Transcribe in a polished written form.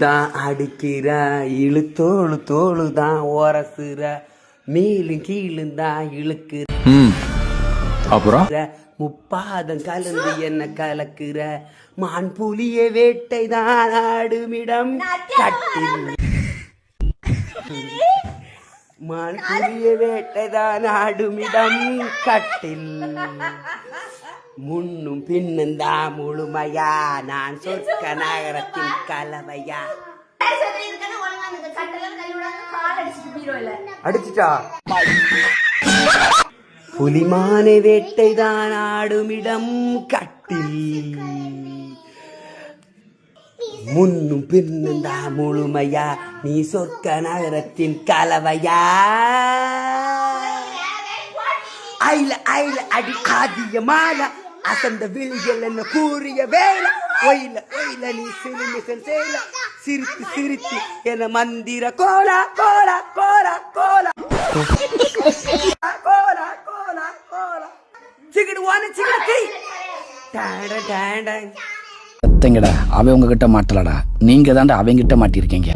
தான் அடிக்கிற இழுத்தோளு தோளு தான் ஓரசுற மேலும் கீழும் தான் இழுக்கிற அப்புறம் முப்பாதம் கலந்து என்ன கலக்குற மான் புலிய வேட்டை தான் ஆடுமிடம் கட்டில் மான் புலிய வேட்டை தான் ஆடுமிடம் கட்டில் முன்னும் பின்னும் தான் முழுமையா நான் சொற்க நகரத்தின் கலவையா. அடிச்சுட்டா புலிமானை வேட்டை தான் ஆடுமிடம் கட்டில் முன்னும் பின்னும் தான் முழுமையா நீ சொற்க நகரத்தின் கலவையா. ஐல ஐல அடி ஆதிய மாலா அசந்த விழிகள் என்ன கூறிய வேலை ஒயில ஒயில நீ சிலுமிசன் செய்யல சிரித்து சிரித்து என மந்திர கோலா கோலா கோலா கோலா கோலா கோலா கோலா சிக்கிடு வான சிக்கிடு டாட டாட அவன் உங்ககிட்ட மாட்டலடா, நீங்க தாண்டா அவங்க கிட்ட மாட்டிருக்கீங்க.